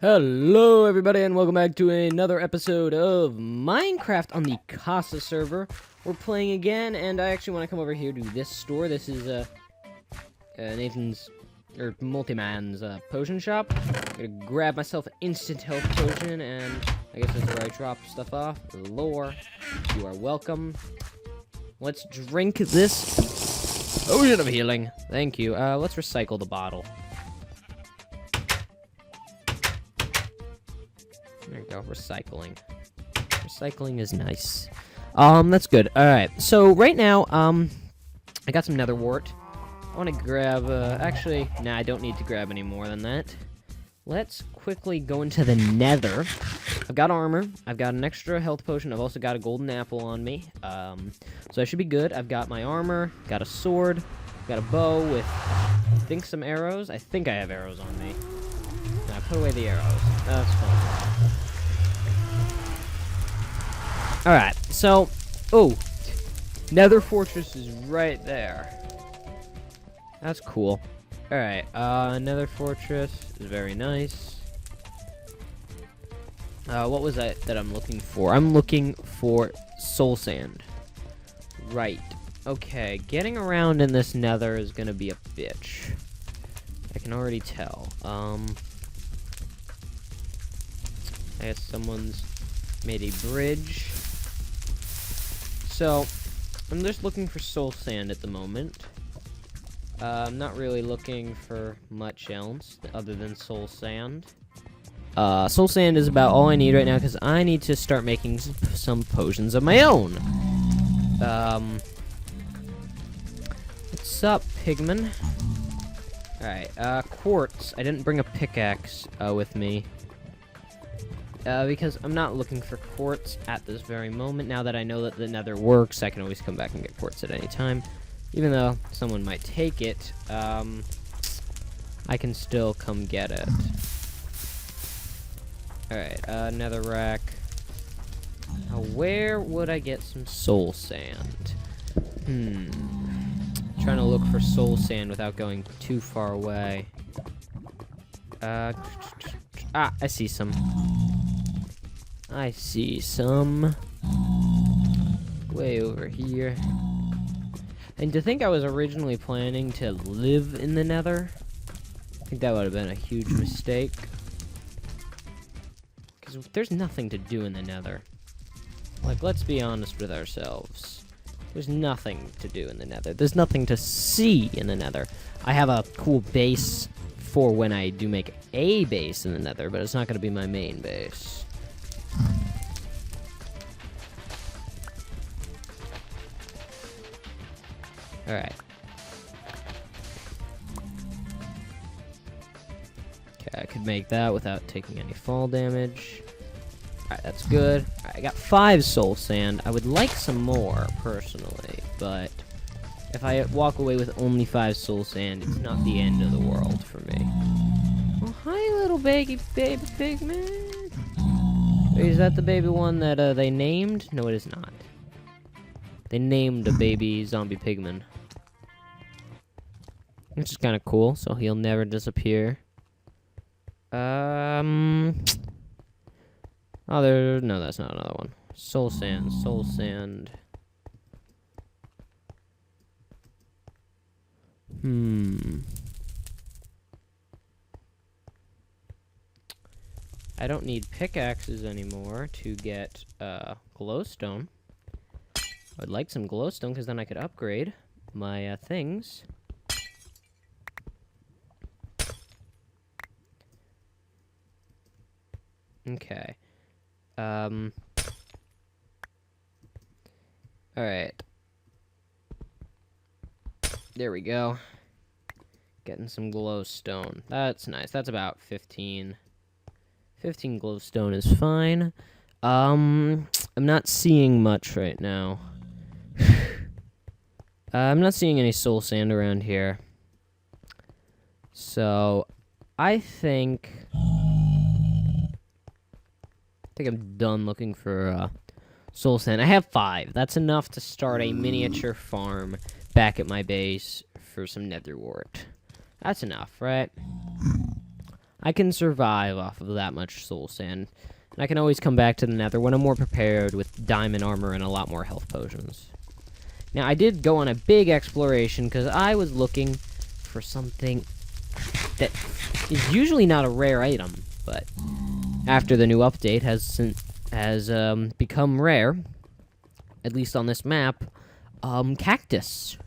Hello everybody and welcome back to another episode of Minecraft on the Casa server. We're playing again and I actually want to come over here to this store. This is Nathan's, or Multiman's potion shop. I'm gonna grab myself an instant health potion and I guess that's where I drop stuff off. Lore, you are welcome. Let's drink this potion of healing. Thank you. Let's recycle the bottle. There we go, recycling. Recycling is nice. That's good. Alright, so right now, I got some nether wart. I want to grab, actually, nah, I don't need to grab any more than that. Let's quickly go into the nether. I've got armor, I've got an extra health potion, I've also got a golden apple on me. So I should be good. I've got my armor, got a sword, got a bow with, I think, some arrows. I think I have arrows on me. Nah, put away the arrows. That's fine. Alright, so, Nether Fortress is right there. That's cool. Alright, Nether Fortress is very nice. What was that I'm looking for? I'm looking for soul sand. Right. Okay, getting around in this nether is gonna be a bitch. I can already tell. I guess someone's made a bridge. So, I'm just looking for soul sand at the moment. I'm not really looking for much else other than soul sand. Soul sand is about all I need right now because I need to start making some potions of my own. What's up, pigman? Alright, quartz. I didn't bring a pickaxe with me. Because I'm not looking for quartz at this very moment. Now that I know that the nether works, I can always come back and get quartz at any time. Even though someone might take it, I can still come get it. Alright, nether rack. Now, where would I get some soul sand? Trying to look for soul sand without going too far away. I see some. I see some way over here. And to think I was originally planning to live in the nether, I think that would have been a huge mistake. Because there's nothing to do in the nether. Like, let's be honest with ourselves. There's nothing to do in the nether. There's nothing to see in the nether. I have a cool base for when I do make a base in the nether, but it's not going to be my main base. Alright. Okay, I could make that without taking any fall damage. Alright, that's good. Alright, I got 5 soul sand. I would like some more, personally, but if I walk away with only 5 soul sand, it's not the end of the world for me. Oh, hi, little baby pigman. Is that the baby one that they named? No, it is not. They named a baby zombie pigman. Which is kind of cool, so he'll never disappear. Oh, no, that's not another one. Soul sand, soul sand. I don't need pickaxes anymore to get glowstone. I'd like some glowstone because then I could upgrade my things. Okay. Alright. There we go. Getting some glowstone. That's nice. That's about 15. 15 glowstone is fine. I'm not seeing much right now. I'm not seeing any soul sand around here. So, I think I'm done looking for soul sand. I have 5. That's enough to start a miniature farm back at my base for some nether wart. That's enough, right? I can survive off of that much soul sand. And I can always come back to the nether when I'm more prepared with diamond armor and a lot more health potions. Now, I did go on a big exploration because I was looking for something that is usually not a rare item, but after the new update has become rare, at least on this map, cactus.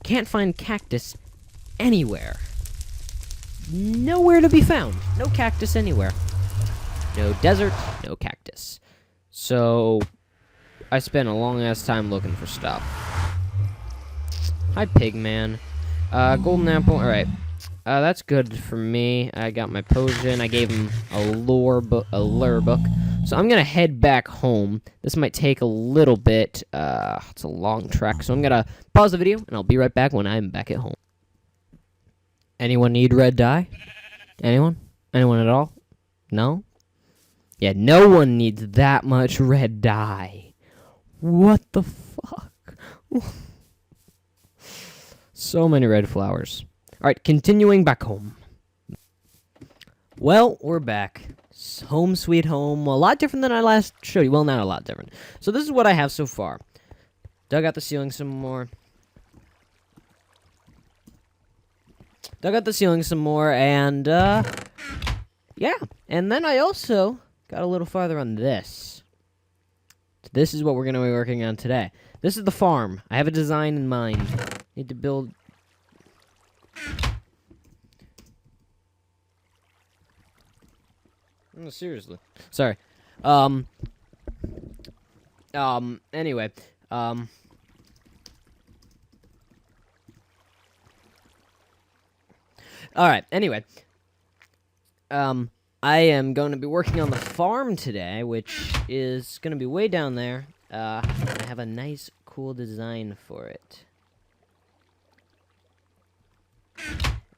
Can't find cactus anywhere. Nowhere to be found. No cactus anywhere. No desert, no cactus. So, I spent a long-ass time looking for stuff. Hi, Pigman. Golden apple, alright. That's good for me. I got my potion. I gave him a lure book. So I'm gonna head back home. This might take a little bit. It's a long trek. So I'm gonna pause the video, and I'll be right back when I'm back at home. Anyone need red dye? Anyone? Anyone at all? No? Yeah, no one needs that much red dye. What the fuck? So many red flowers. Alright, continuing back home. Well, we're back. Home sweet home. A lot different than I last showed you. Well, not a lot different. So this is what I have so far. Dug out the ceiling some more. And, yeah. And then I also got a little farther on this. This is what we're going to be working on today. This is the farm. I have a design in mind. Need to build... Oh, seriously. Sorry. Anyway. Alright, anyway. I am going to be working on the farm today, which is going to be way down there. I have a nice, cool design for it.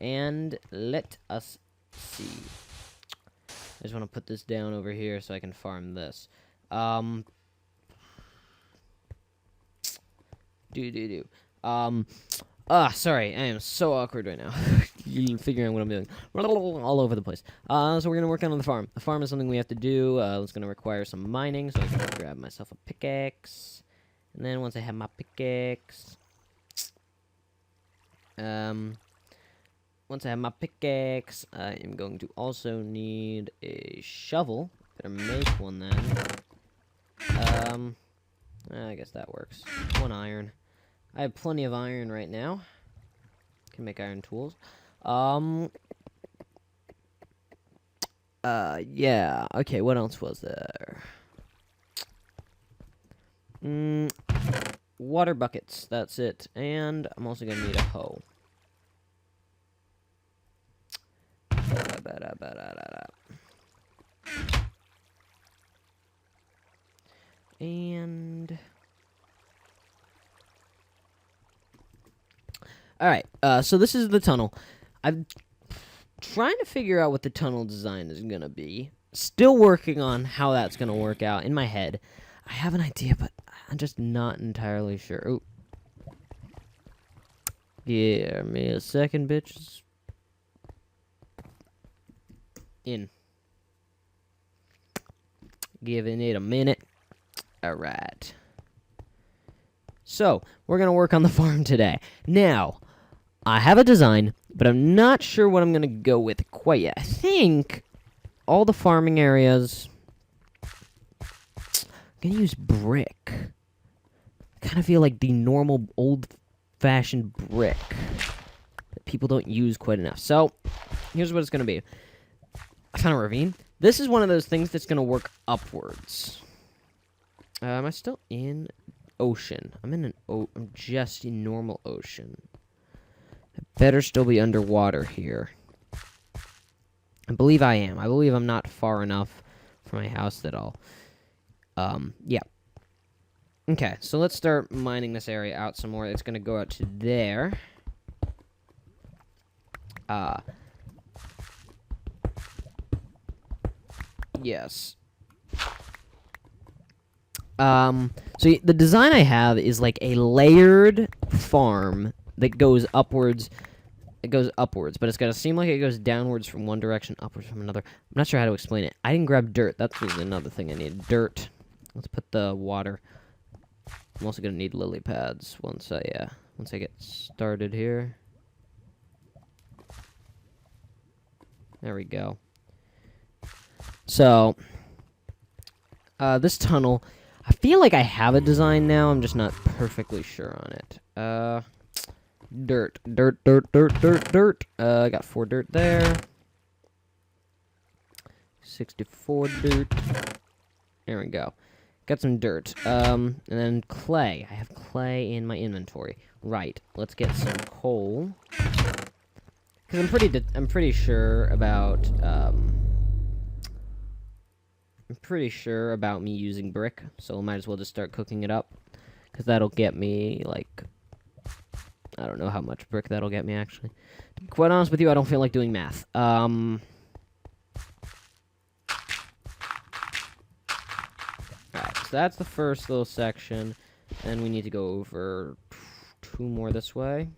And let us see. I just want to put this down over here so I can farm this. Sorry, I am so awkward right now. Figuring out what I'm doing. All over the place. So we're going to work on the farm. The farm is something we have to do. It's going to require some mining, so I can grab myself a pickaxe. And then once I have my pickaxe... Once I have my pickaxe, I am going to also need a shovel. Better make one then. I guess that works. 1 iron. I have plenty of iron right now. Can make iron tools. Yeah. Okay, what else was there? Water buckets. That's it. And I'm also gonna need a hoe. And... Alright, so this is the tunnel. I'm trying to figure out what the tunnel design is gonna be. Still working on how that's gonna work out in my head. I have an idea, but I'm just not entirely sure. Ooh. Give me a second, bitches. In. Giving it a minute. Alright. So, we're gonna work on the farm today. Now, I have a design, but I'm not sure what I'm gonna go with quite yet. I think all the farming areas... I'm gonna use brick. I kind of feel like the normal old-fashioned brick that people don't use quite enough. So, here's what it's gonna be. I found a ravine. This is one of those things that's gonna work upwards. Am I still in ocean? I'm in I'm just in normal ocean. I better still be underwater here. I believe I am. I believe I'm not far enough from my house at all. Yeah. Okay, so let's start mining this area out some more. It's gonna go out to there. Yes. So the design I have is like a layered farm that goes upwards it goes upwards, but it's gonna seem like it goes downwards from one direction, upwards from another. I'm not sure how to explain it. I didn't grab dirt. That's another thing I need. Dirt. Let's put the water. I'm also gonna need lily pads once I get started here. There we go. So, this tunnel, I feel like I have a design now. I'm just not perfectly sure on it. Dirt. I got 4 dirt there. 64 dirt. There we go. Got some dirt. And then clay. I have clay in my inventory. Right. Let's get some coal. Because I'm pretty sure about me using brick, so I might as well just start cooking it up, because that'll get me, like, I don't know how much brick that'll get me, actually. To be quite honest with you, I don't feel like doing math. Alright, so that's the first little section, and we need to go over 2 more this way.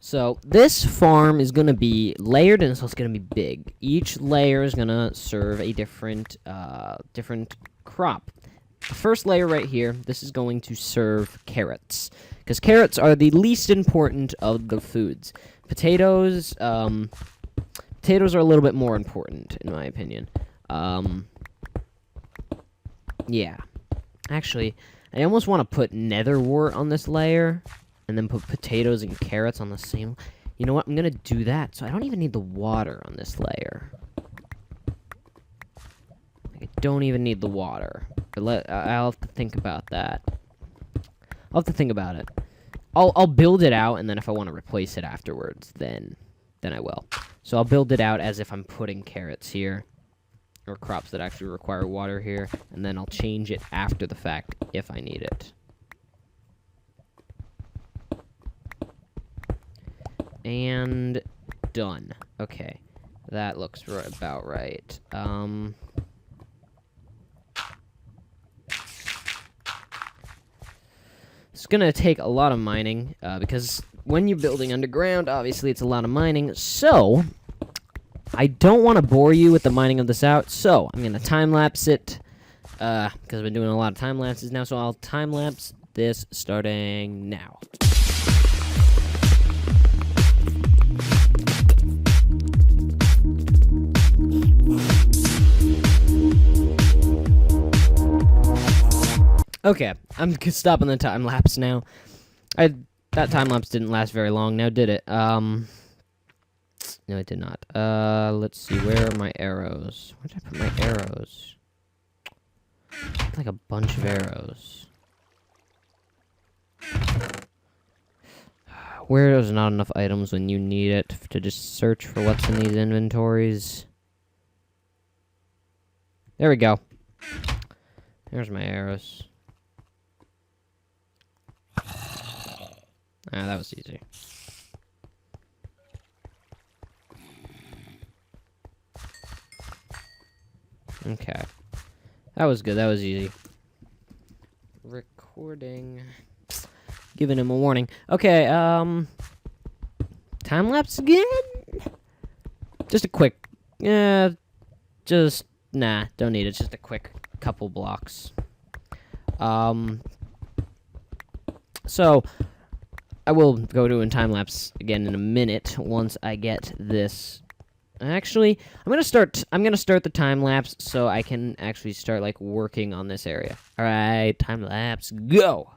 So, this farm is going to be layered, and so it's going to be big. Each layer is going to serve a different crop. The first layer right here, this is going to serve carrots, because carrots are the least important of the foods. Potatoes are a little bit more important, in my opinion. Yeah. Actually, I almost want to put nether wart on this layer, and then put potatoes and carrots on the same. You know what? I'm gonna do that, so I don't even need the water on this layer. I don't even need the water. But I'll have to think about that. I'll have to think about it. I'll build it out, and then if I want to replace it afterwards, then I will. So I'll build it out as if I'm putting carrots here, or crops that actually require water here, and then I'll change it after the fact if I need it. And done. Okay, that looks about right. It's gonna take a lot of mining, because when you're building underground, obviously it's a lot of mining, so I don't want to bore you with the mining of this out, so I'm gonna time-lapse it, because I've been doing a lot of time-lapses now, so I'll time-lapse this starting now. Okay, I'm stopping the time lapse now. That time lapse didn't last very long. Now did it? No, it did not. Let's see. Where are my arrows? Where did I put my arrows? Like a bunch of arrows. Where there's not enough items when you need it to just search for what's in these inventories. There we go. There's my arrows. Ah, that was easy. Okay. That was good. That was easy. Recording. Giving him a warning. Okay, time-lapse again? Just a quick... nah, don't need it. Just a quick couple blocks. So... I will go to a time-lapse again in a minute once I get this. Actually, I'm gonna start the time-lapse so I can actually start like working on this area. All right, time-lapse, go.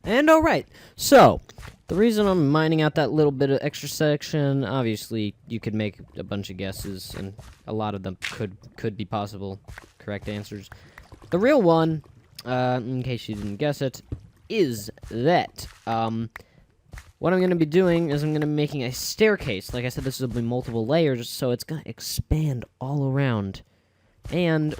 And alright, so, The reason I'm mining out that little bit of extra section, obviously, you could make a bunch of guesses, and a lot of them could be possible correct answers. The real one, in case you didn't guess it, is that, what I'm going to be doing is I'm going to be making a staircase. Like I said, this will be multiple layers, so it's going to expand all around. And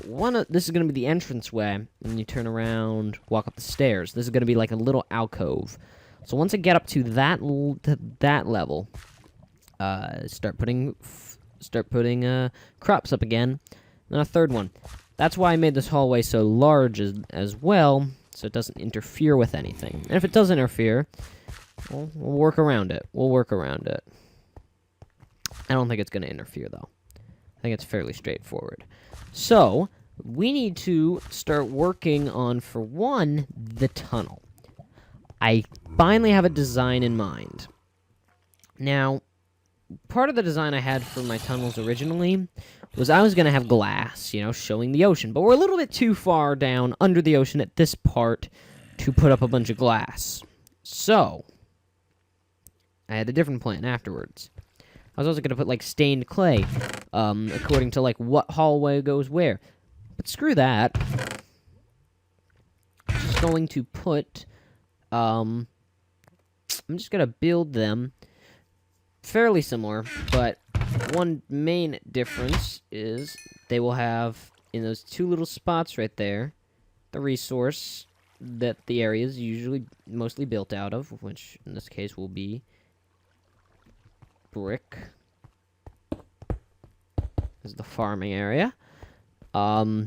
this is going to be the entranceway, and you turn around, walk up the stairs. This is going to be like a little alcove. So once I get up to that level, start putting crops up again. Then a third one. That's why I made this hallway so large as well, so it doesn't interfere with anything. And if it does interfere, we'll work around it. We'll work around it. I don't think it's going to interfere, though. I think it's fairly straightforward. So, we need to start working on, for one, the tunnel. I finally have a design in mind. Now, part of the design I had for my tunnels originally was I was going to have glass, you know, showing the ocean. But we're a little bit too far down under the ocean at this part to put up a bunch of glass. So, I had a different plan afterwards. I was also going to put, like, stained clay, according to, like, what hallway goes where. But screw that. I'm just going to put, I'm just going to build them fairly similar, but one main difference is they will have, in those two little spots right there, the resource that the area is usually mostly built out of, which in this case will be brick. This is the farming area. Yeah.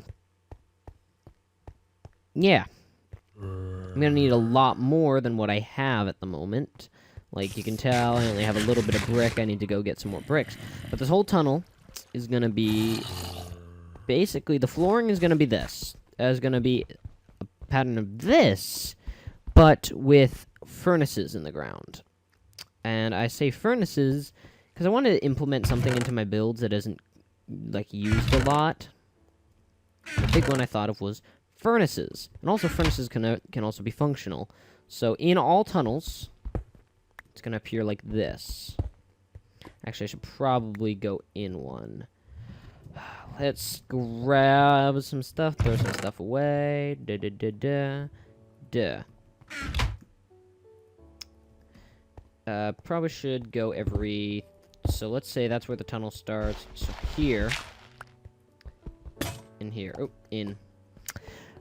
I'm gonna need a lot more than what I have at the moment. Like, you can tell, I only have a little bit of brick. I need to go get some more bricks. But this whole tunnel is gonna be... Basically, the flooring is gonna be this. There's gonna be a pattern of this, but with furnaces in the ground. And I say furnaces because I want to implement something into my builds that isn't, like, used a lot. The big one I thought of was furnaces. And also furnaces can also be functional. So in all tunnels, it's going to appear like this. Actually, I should probably go in one. Let's grab some stuff, throw some stuff away. Probably should go every... So let's say that's where the tunnel starts. So here. In here. Oh, in.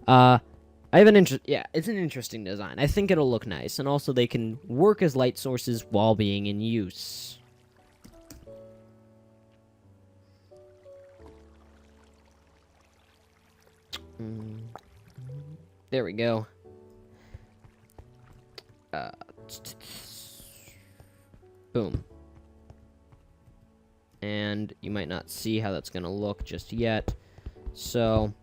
I have an interest... Yeah, it's an interesting design. I think it'll look nice. And also they can work as light sources while being in use. There we go. Boom. And you might not see how that's going to look just yet. So,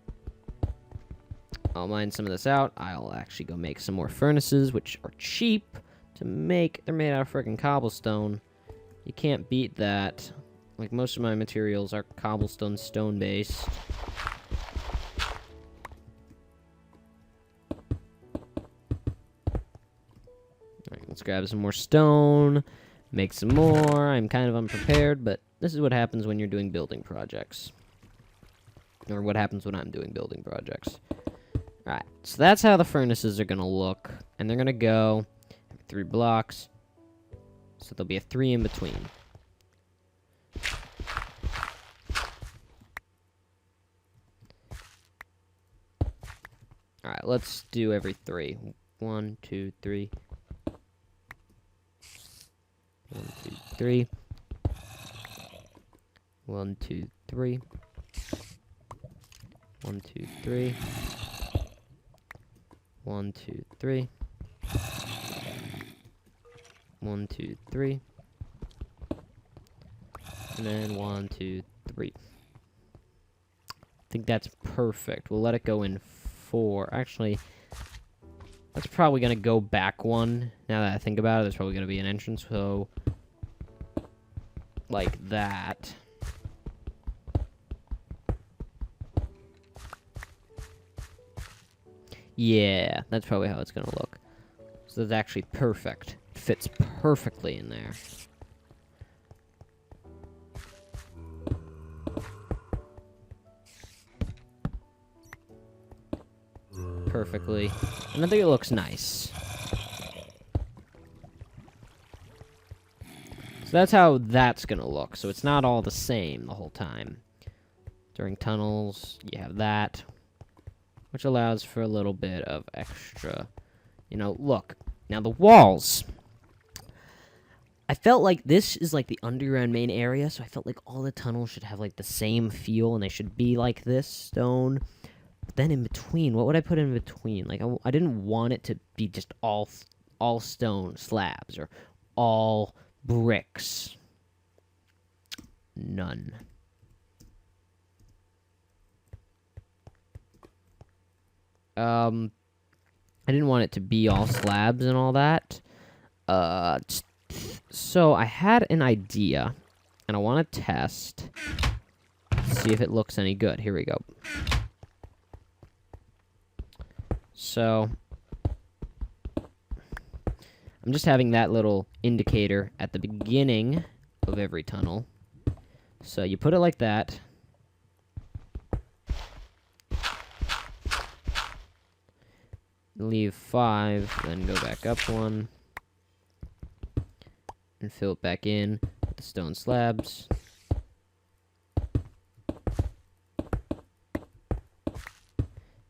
I'll mine some of this out. I'll actually go make some more furnaces, which are cheap to make. They're made out of freaking cobblestone. You can't beat that. Like, most of my materials are cobblestone stone-based. Alright, let's grab some more stone. Make some more. I'm kind of unprepared, but this is what happens when you're doing building projects. Or what happens when I'm doing building projects. Alright, so that's how the furnaces are going to look. And they're going to go 3 blocks. So there'll be a 3 in between. Alright, let's do every 3. 1, 2, 3. 1, 2, 3. 1, 2, 3. 1, 2, 3. 1, 2, 3. 1, 2, 3. And then 1, 2, 3. I think that's perfect. We'll let it go in 4. Actually, that's probably going to go back 1. Now that I think about it, there's probably going to be an entrance, so... like that. Yeah, that's probably how it's going to look. So that's actually perfect. fits perfectly in there. Perfectly. And I think it looks nice. So that's how that's gonna look. So it's not all the same the whole time. During tunnels, you have that, which allows for a little bit of extra, you know, look. Now the walls. I felt like this is like the underground main area, so I felt like all the tunnels should have like the same feel, and they should be like this stone. But then in between, what would I put in between? Like I didn't want it to be just all stone slabs or all bricks. None. I didn't want it to be all slabs and all that. So I had an idea, and I want to test, see if it looks any good. Here we go. So I'm just having that little indicator at the beginning of every tunnel. So you put it like that. Leave 5, then go back up 1. And fill it back in with the stone slabs.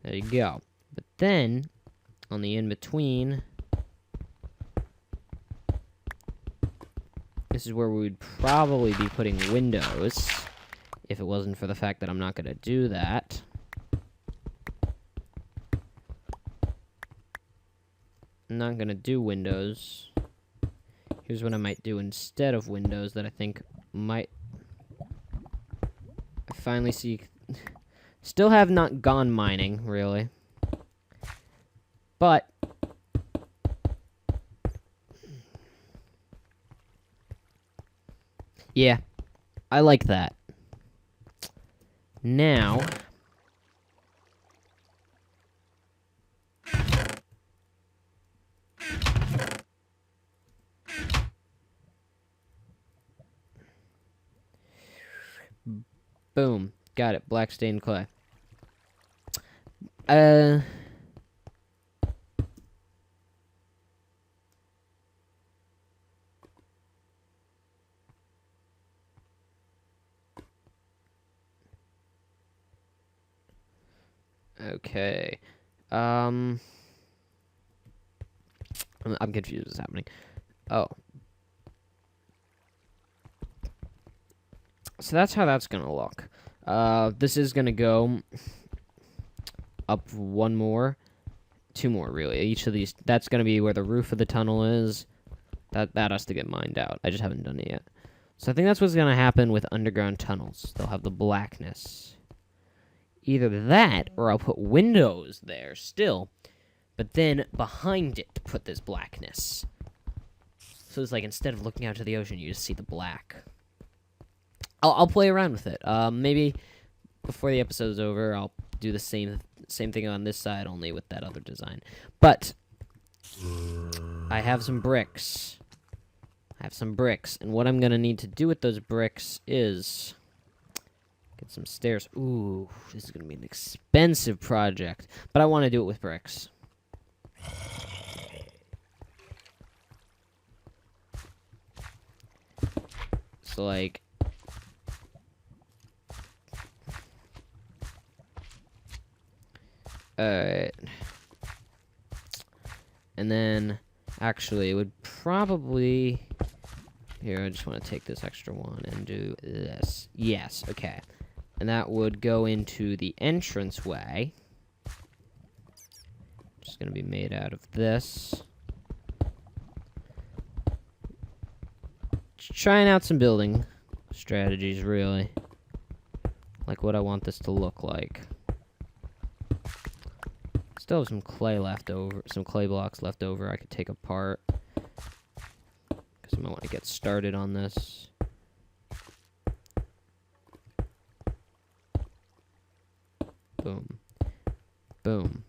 There you go. But then, on the in-between, this is where we would probably be putting windows, if it wasn't for the fact that I'm not going to do that. I'm not going to do windows. Here's what I might do instead of windows that I think might... I finally see... Still have not gone mining, really. But... yeah, I like that. Now... boom. Got it. Black stained clay. Okay. I'm confused what's happening. Oh. So that's how that's gonna look. This is gonna go up 1 more, 2 more, really. Each of these, that's gonna be where the roof of the tunnel is. That has to get mined out. I just haven't done it yet. So I think that's what's gonna happen with underground tunnels. They'll have the blackness. Either that, or I'll put windows there still, but then behind it put this blackness. So it's like instead of looking out to the ocean, you just see the black. I'll play around with it. Maybe before the episode's over, I'll do the same thing on this side, only with that other design. But I have some bricks. And what I'm gonna need to do with those bricks is get some stairs. Ooh, this is gonna be an expensive project, but I want to do it with bricks. So like. Alright. And then, actually, it would probably... Here, I just want to take this extra one and do this. Yes, okay. And that would go into the entranceway. Just going to be made out of this. Just trying out some building strategies, really. Like what I want this to look like. Still have some clay left over, some clay blocks left over I could take apart. Because I might want to get started on this. Boom. Boom.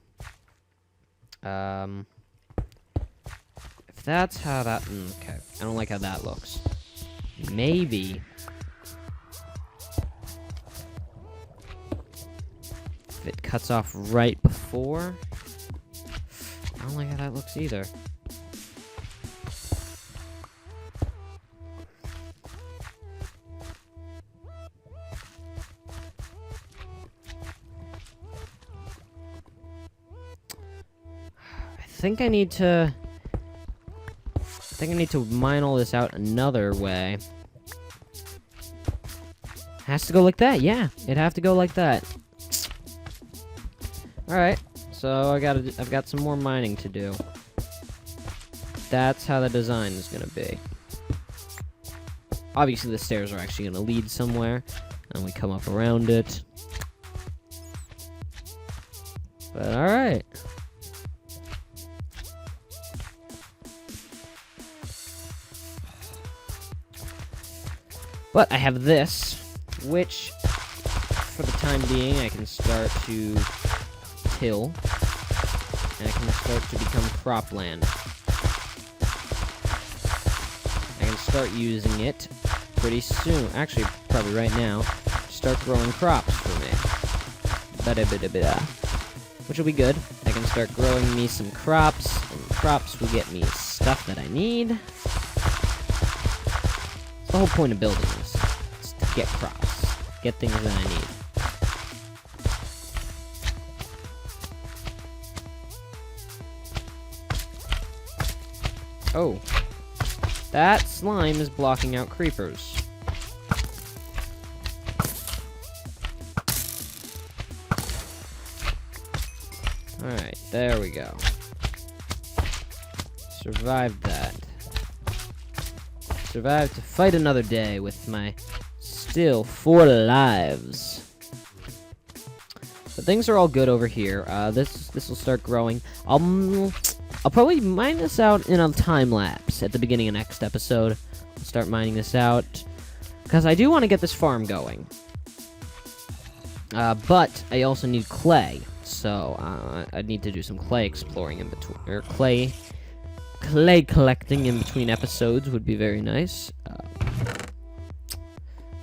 If that's how that... okay. I don't like how that looks. Maybe... if it cuts off right before... I don't like how that looks either. I think I need to mine all this out another way. Has to go like that, yeah. It'd have to go like that. Alright, so I've got some more mining to do. That's how the design is gonna be. Obviously the stairs are actually gonna lead somewhere, and we come up around it. But alright. But I have this, which, for the time being, I can start to till, and I can start to become cropland. I can start using it pretty soon, actually, probably right now, to start growing crops for me. Ba-da-ba-da-ba-da. Which will be good. I can start growing me some crops, and crops will get me stuff that I need. That's the whole point of building this. It's to get crops. Get things that I need. Oh. That slime is blocking out creepers. Alright, there we go. Survived that. Survived to fight another day with my still 4 lives. But things are all good over here. This will start growing. I'll probably mine this out in a time lapse at the beginning of next episode. I'll start mining this out because I do want to get this farm going. But I also need clay, so I need to do some clay exploring in between, or clay collecting in between episodes would be very nice. I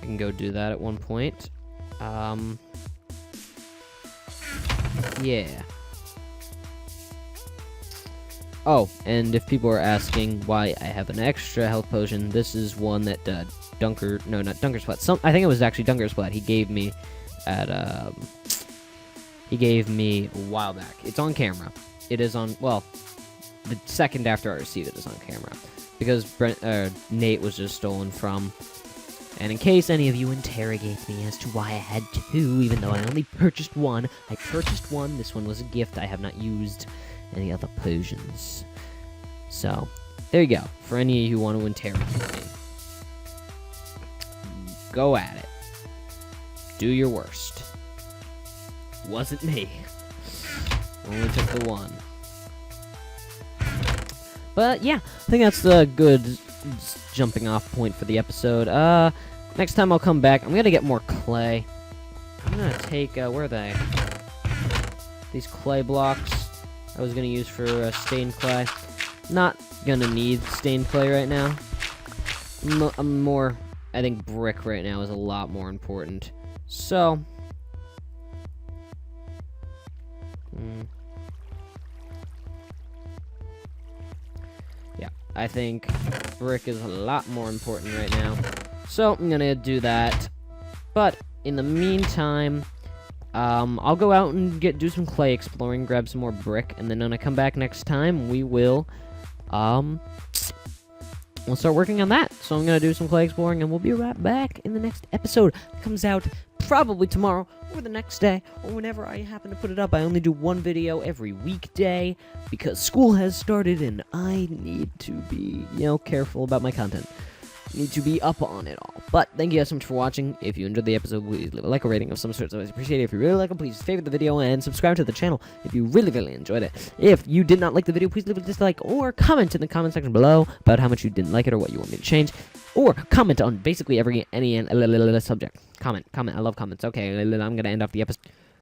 can go do that at one point. Yeah. Oh, and if people are asking why I have an extra health potion, this is one that Dunker Splat. I think it was actually Dunker Splat. He gave me at he gave me a while back. It's on camera. It is on, well, the second after I received it is on camera, because Nate was just stolen from. And in case any of you interrogate me as to why I had 2, even though I only purchased 1, I purchased 1. This one was a gift. I have not used any other potions. So, there you go. For any of you who want to interrogate me, go at it. Do your worst. Wasn't me. Only took the 1. But yeah, I think that's a good jumping off point for the episode. Next time I'll come back. I'm gonna get more clay. I'm gonna take, where are they? These clay blocks I was gonna use for stained clay. Not gonna need stained clay right now. I think brick right now is a lot more important. So, yeah, I think brick is a lot more important right now. So, I'm gonna do that. But, in the meantime, I'll go out and do some clay exploring, grab some more brick, and then when I come back next time, we'll start working on that. So I'm gonna do some clay exploring, and we'll be right back in the next episode. It comes out probably tomorrow, or the next day, or whenever I happen to put it up. I only do 1 video every weekday, because school has started, and I need to be, careful about my content. Need to be up on it all. But thank you guys so much for watching. If you enjoyed the episode, please leave a like or rating of some sort. So I appreciate it. If you really like it, please favorite the video and subscribe to the channel if you really, really enjoyed it. If you did not like the video, please leave a dislike or comment in the comment section below about how much you didn't like it or what you want me to change. Or comment on basically any subject. Comment. I love comments. Okay, I'm gonna end off the episode.